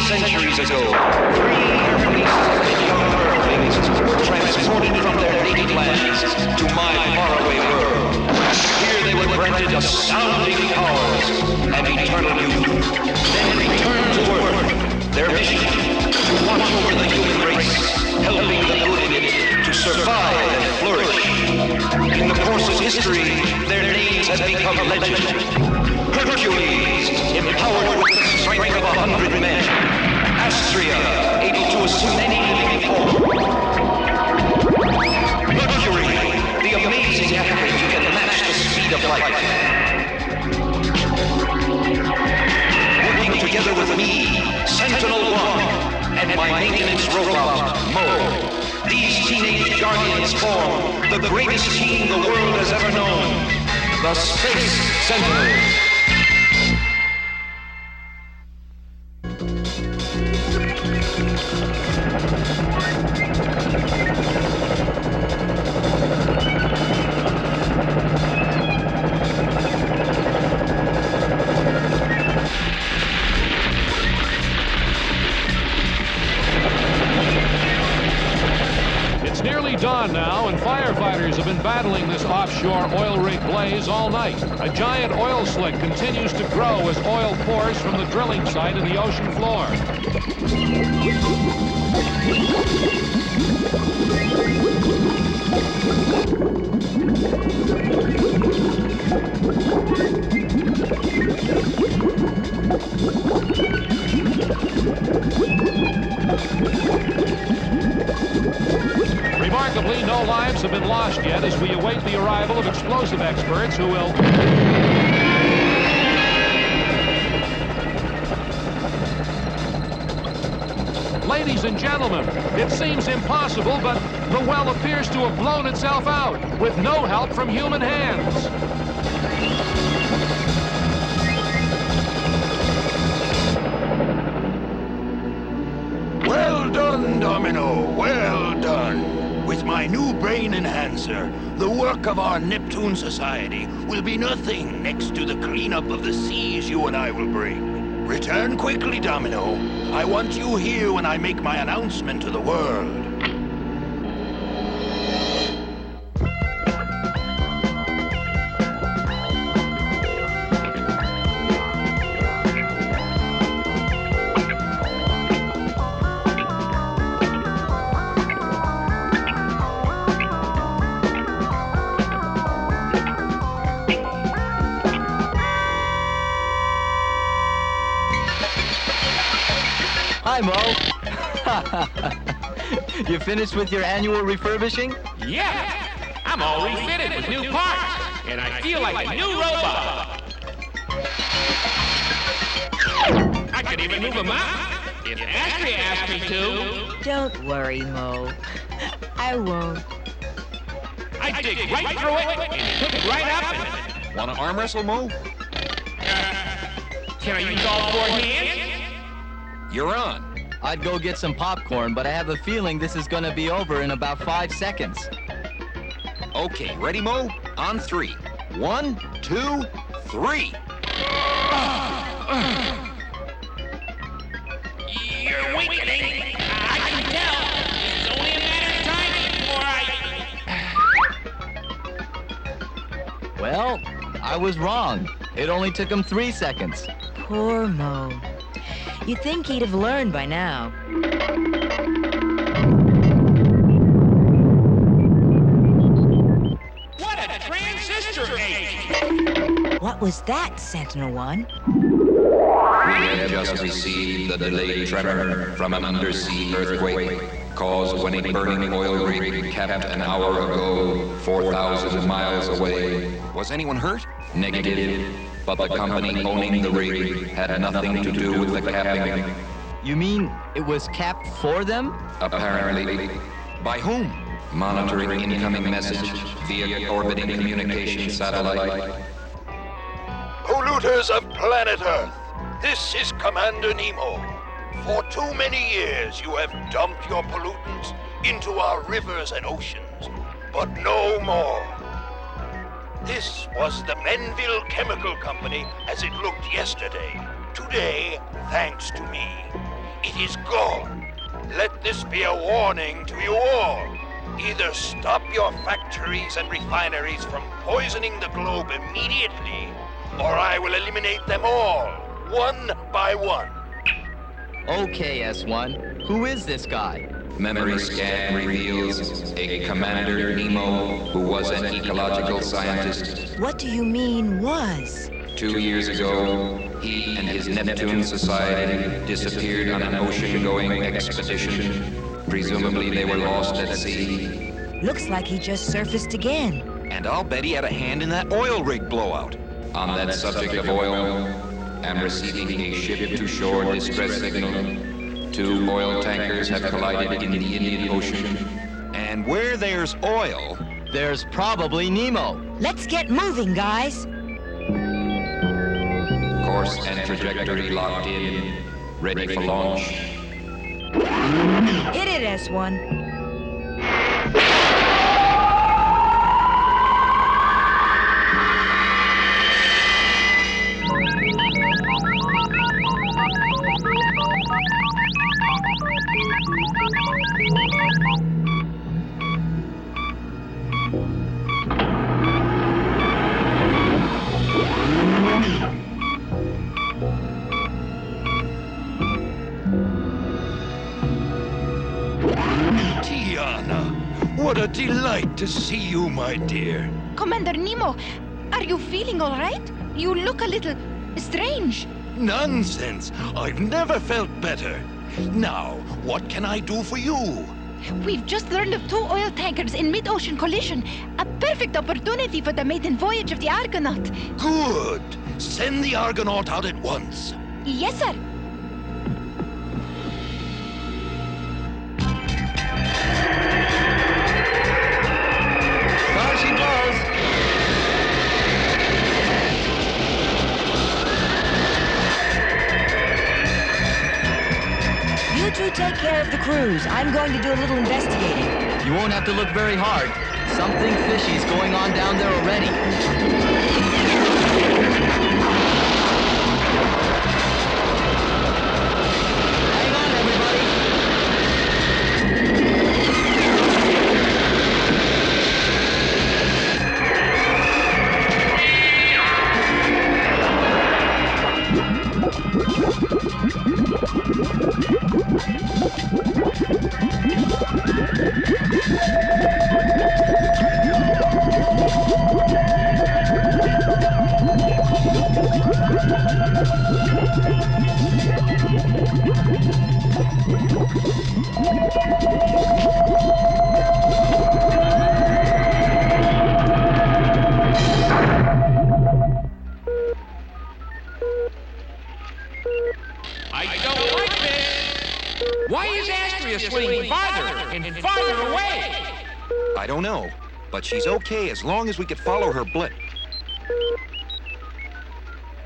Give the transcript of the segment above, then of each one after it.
centuries ago, 3 Hercules and young Earthlings were transported from their native lands to my faraway world. Here they were granted astounding powers and eternal youth. Then returned to Earth. Their mission, to watch over the human race, helping the good in it to survive and flourish. In the course of history, their names have become legend. Hercules, empowered with the strength of 100 men. Astria, able to assume any living form. Mercury, the amazing athlete who can match the speed of light. Working together with me, Sentinel 1, and my maintenance robot, Mo. These teenage guardians form the greatest team the world has ever known. The Space Sentinels. Dawn now, and firefighters have been battling this offshore oil rig blaze all night. A giant oil slick continues to grow as oil pours from the drilling site to the ocean floor. Remarkably, no lives have been lost yet as we await the arrival of explosive experts who will... Ladies and gentlemen, it seems impossible, but the well appears to have blown itself out with no help from human hands. Well done, Domino, well done. With my new brain enhancer, the work of our Neptune Society will be nothing next to the cleanup of the seas you and I will bring. Return quickly, Domino. I want you here when I make my announcement to the world. Hi, Mo. You finished with your annual refurbishing? Yeah! I'm all refitted with new parts, and I feel like a new robot. I could even move a mountain if Astria asked me to. Don't worry, Mo. I won't. I dig right through it and pick it right up and... Want to arm wrestle, Mo? Can I use all 4 hands? You're on. I'd go get some popcorn, but I have a feeling this is gonna be over in about 5 seconds. Okay, ready, Mo? On 3. 1, 2, 3. You're weakening. I can tell. It's only a matter of time before I... Well, I was wrong. It only took him 3 seconds. Poor Mo. You'd think he'd have learned by now. What a transistor age! What was that, Sentinel 1? We have just received the delayed tremor from an undersea earthquake caused when a burning oil rig capped an hour ago 4,000 miles away. Was anyone hurt? Negative. But the company owning the rig had nothing to do with the capping. You mean it was capped for them? Apparently. By whom? Monitoring incoming message via orbiting communication satellite. Polluters of planet Earth, this is Commander Nemo. For too many years you have dumped your pollutants into our rivers and oceans, but no more. This was the Menville Chemical Company as it looked yesterday. Today, thanks to me, it is gone. Let this be a warning to you all. Either stop your factories and refineries from poisoning the globe immediately, or I will eliminate them all, one by one. Okay, S1. Who is this guy? Memory scan reveals a Commander Nemo who was an ecological scientist. What do you mean, was? 2 years ago, he and his Neptune Society disappeared on an ocean-going expedition. Presumably they were lost at sea. Looks like he just surfaced again. And I'll bet he had a hand in that oil rig blowout. On that subject of oil, I'm receiving a ship-to-shore distress signal. 2 oil tankers have collided in the Indian Ocean. And where there's oil... There's probably Nemo. Let's get moving, guys. Course and trajectory locked in. Ready for launch. Hit it, S1. What a delight to see you, my dear. Commander Nemo, are you feeling all right? You look a little strange. Nonsense. I've never felt better. Now, what can I do for you? We've just learned of 2 oil tankers in mid-ocean collision. A perfect opportunity for the maiden voyage of the Argonaut. Good. Send the Argonaut out at once. Yes, sir. You two take care of the cruise. I'm going to do a little investigating. You won't have to look very hard. Something fishy's going on down there already. Hang on, everybody. I don't like this. Why is Astria swinging farther and farther away? I don't know, but she's okay as long as we could follow her blip.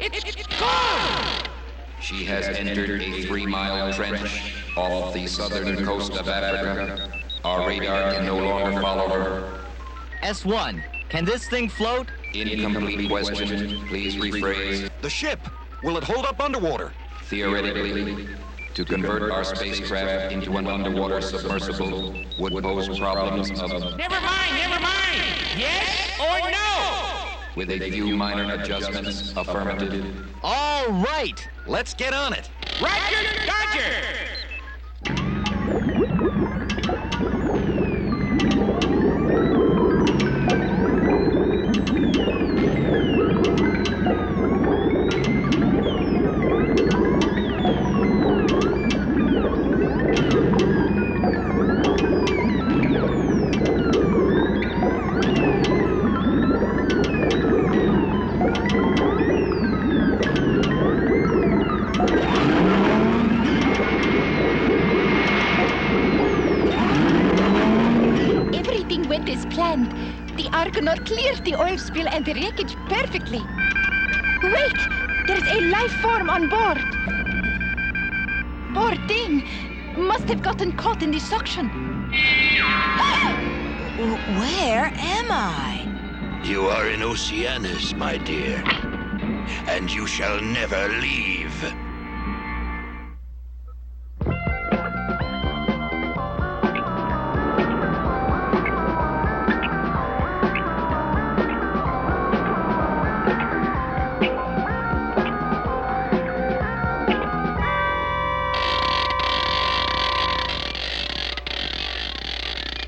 It's gone! She has entered a 3-mile trench off the southern coast of Africa. Our radar can no longer follow her. S1, can this thing float? Incomplete question. Please rephrase. The ship! Will it hold up underwater? Theoretically, to convert our spacecraft into an underwater submersible would pose problems of... Never mind! Yes or no? With a few minor adjustments, affirmative. All right! Let's get on it! Roger, Dodger! planned. The Argonaut cleared the oil spill and the wreckage perfectly. Wait! There's a life form on board. Poor thing. Must have gotten caught in the suction. Where am I? You are in Oceanus, my dear. And you shall never leave.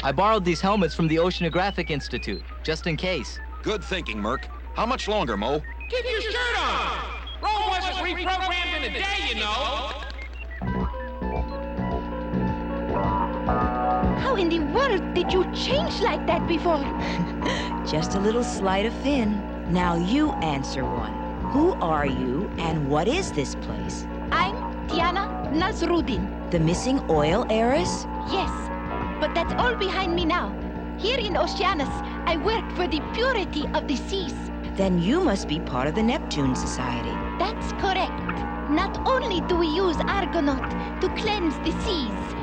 I borrowed these helmets from the Oceanographic Institute, just in case. Good thinking, Merc. How much longer, Mo? Keep your shirt on! Rome wasn't reprogrammed in a day, you know! How in the world did you change like that before? Just a little sleight of fin. Now you answer one. Who are you and what is this place? I'm Tiana Nasruddin. The missing oil heiress? Yes, but that's all behind me now. Here in Oceanus, I work for the purity of the seas. Then you must be part of the Neptune Society. That's correct. Not only do we use Argonaut to cleanse the seas,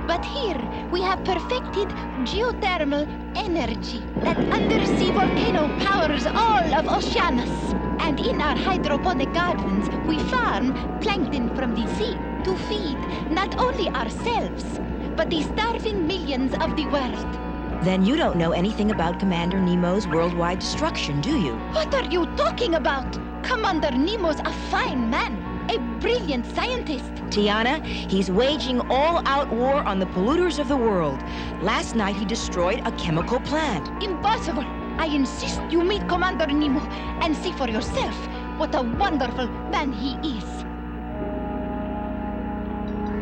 but here we have perfected geothermal energy. That undersea volcano powers all of Oceanus. And in our hydroponic gardens, we farm plankton from the sea to feed not only ourselves, but the starving millions of the world. Then you don't know anything about Commander Nemo's worldwide destruction, do you? What are you talking about? Commander Nemo's a fine man, a brilliant scientist. Tiana, he's waging all-out war on the polluters of the world. Last night he destroyed a chemical plant. Impossible. I insist you meet Commander Nemo and see for yourself what a wonderful man he is.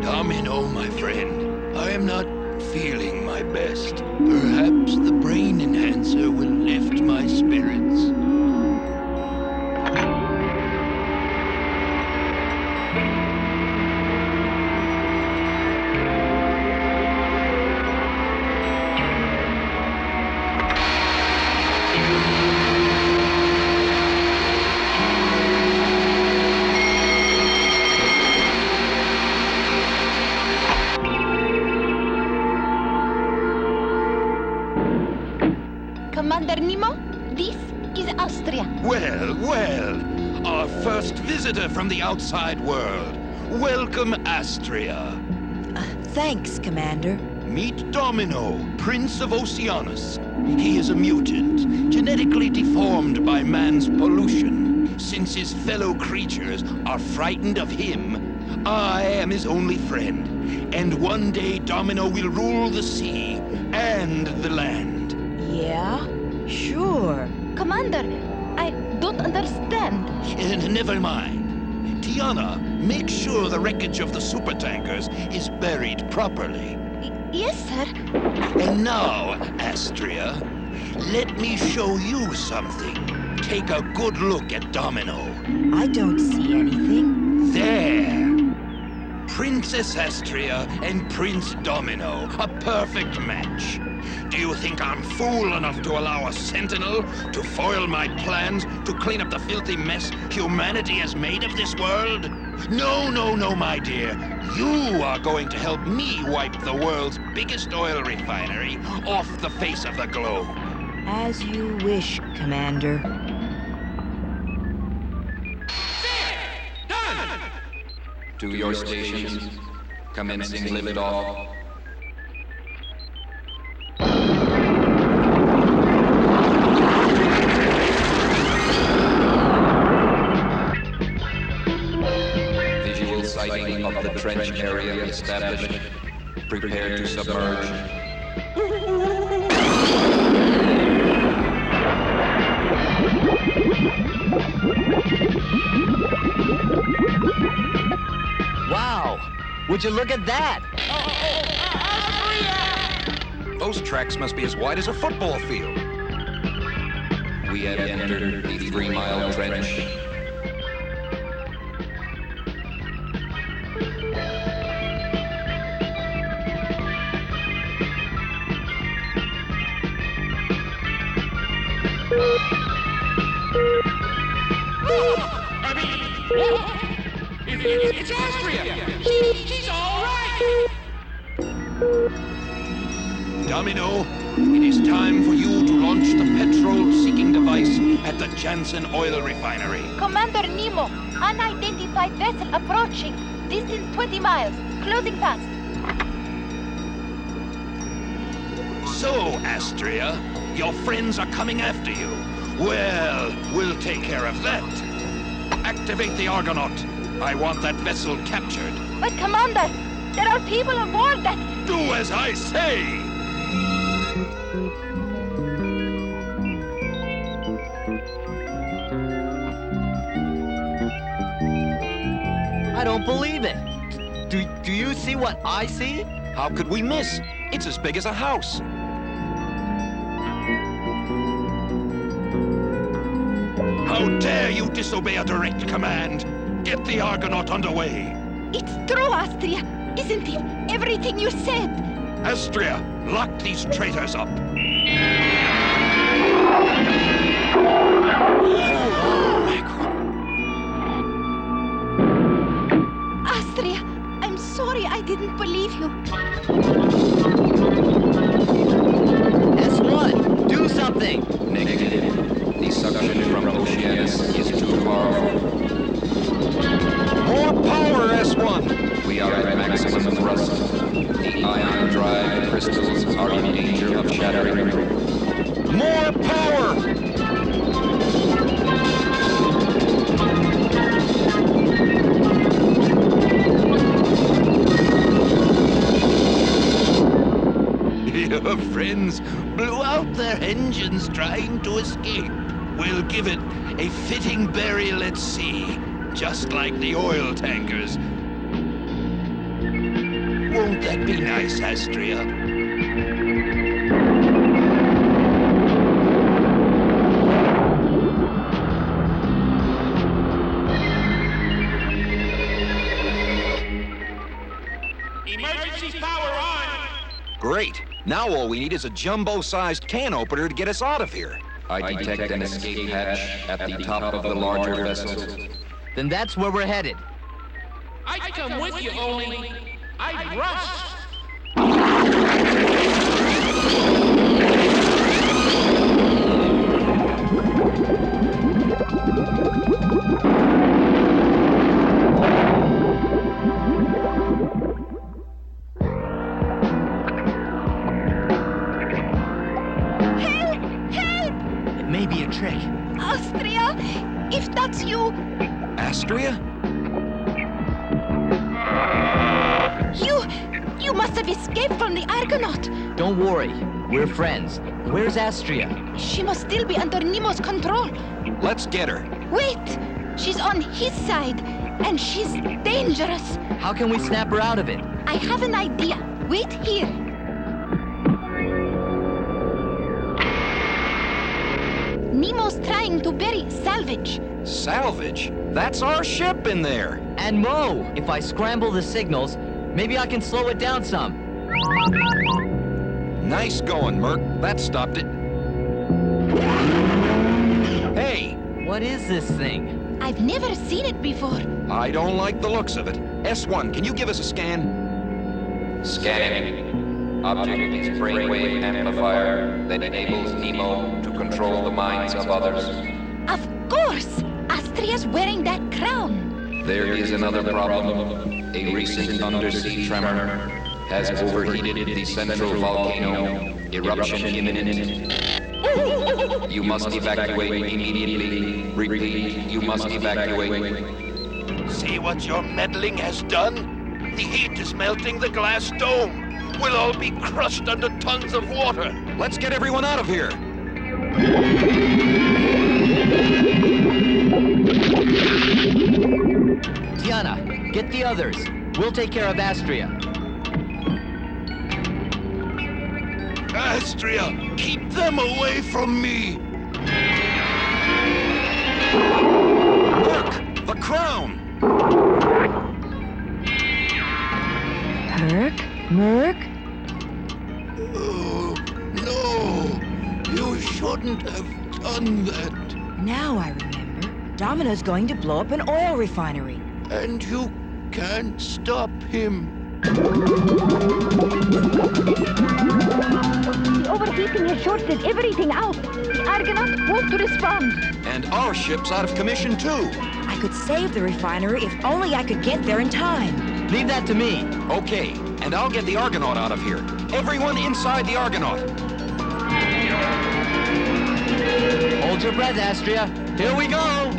Domino, my friend, I am not feeling my best. Perhaps the brain enhancer will lift my spirits. Commander Nemo, this is Astria. Well, well, our first visitor from the outside world. Welcome, Astria. Thanks, Commander. Meet Domino, Prince of Oceanus. He is a mutant, genetically deformed by man's pollution. Since his fellow creatures are frightened of him, I am his only friend. And one day Domino will rule the sea and the land. Yeah? Sure. Commander, I don't understand. Never mind. Tiana, make sure the wreckage of the supertankers is buried properly. Yes, sir. And now, Astria, let me show you something. Take a good look at Domino. I don't see anything. There! Princess Astria and Prince Domino, a perfect match. Do you think I'm fool enough to allow a Sentinel to foil my plans to clean up the filthy mess humanity has made of this world? No, no, no, my dear. You are going to help me wipe the world's biggest oil refinery off the face of the globe. As you wish, Commander. Done! To your stations, commencing liftoff. Visual sighting of the trench area established. Prepare to submerge. Wow! Would you look at that? Those tracks must be as wide as a football field. We have entered the 3-mile trench. It's Astria! She's all right! Domino, it is time for you to launch the petrol-seeking device at the Jansen Oil Refinery. Commander Nemo, unidentified vessel approaching. Distance 20 miles. Closing fast. So, Astria, your friends are coming after you. Well, we'll take care of that. Activate the Argonaut. I want that vessel captured. But Commander, there are people aboard that... Do as I say! I don't believe it. Do you see what I see? How could we miss? It's as big as a house. How dare you disobey a direct command? Get the Argonaut underway. It's true, Astria, isn't it? Everything you said. Astria, lock these traitors up. Astria, I'm sorry I didn't believe you. S1, do something! Negative. The suction from Oceanus is too powerful. More power, S1! We are at maximum thrust. The ion drive crystals are in danger of shattering. More power! Your friends blew out their engines trying to escape. We'll give it a fitting burial at sea, just like the oil tankers. Won't that be nice, Astria? Emergency power on! Great. Now all we need is a jumbo-sized can opener to get us out of here. I detect an escape hatch at the top of the larger vessel. Then that's where we're headed. I'd come with you, only I'd rust. It may be a trick. Astria, if that's you, Astria? you must have escaped from the Argonaut. Don't worry, we're friends. Where's Astria? She must still be under Nemo's control. Let's get her. Wait, she's on his side, and she's dangerous. How can we snap her out of it? I have an idea. Wait here. Nemo's trying to bury salvage. Salvage? That's our ship in there. And Mo, if I scramble the signals, maybe I can slow it down some. Nice going, Merc. That stopped it. Hey! What is this thing? I've never seen it before. I don't like the looks of it. S1, can you give us a scan? Scanning. Object is brainwave amplifier that enables Nemo to control the minds of others. Of course! Astria's wearing that crown. There is another problem. A recent undersea tremor has overheated the central volcano. Eruption imminent. You must evacuate immediately. Repeat, you must evacuate. See what your meddling has done? The heat is melting the glass dome. We'll all be crushed under tons of water. Let's get everyone out of here. Tiana, get the others. We'll take care of Astria. Astria, keep them away from me. Look! The crown! Merc? Oh, no. You shouldn't have done that. Now I remember. Domino's going to blow up an oil refinery. And you can't stop him. The overheating has shorted everything out. The Argonaut won't respond. And our ship's out of commission, too. I could save the refinery if only I could get there in time. Leave that to me. Okay, and I'll get the Argonaut out of here. Everyone inside the Argonaut. Hold your breath, Astria. Here we go!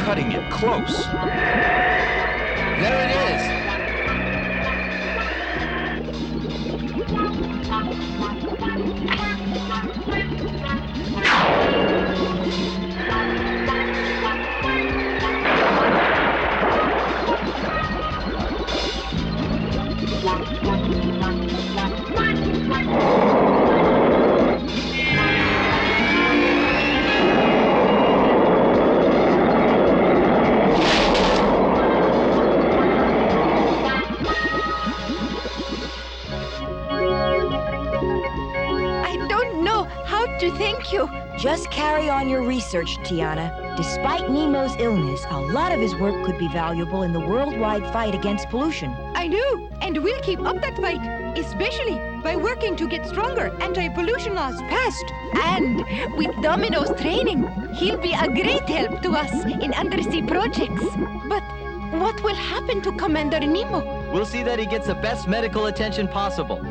cutting it close. There it is. Thank you. Just carry on your research, Tiana. Despite Nemo's illness, a lot of his work could be valuable in the worldwide fight against pollution. I know, and we'll keep up that fight, especially by working to get stronger anti-pollution laws passed. And with Domino's training, he'll be a great help to us in undersea projects. But what will happen to Commander Nemo? We'll see that he gets the best medical attention possible.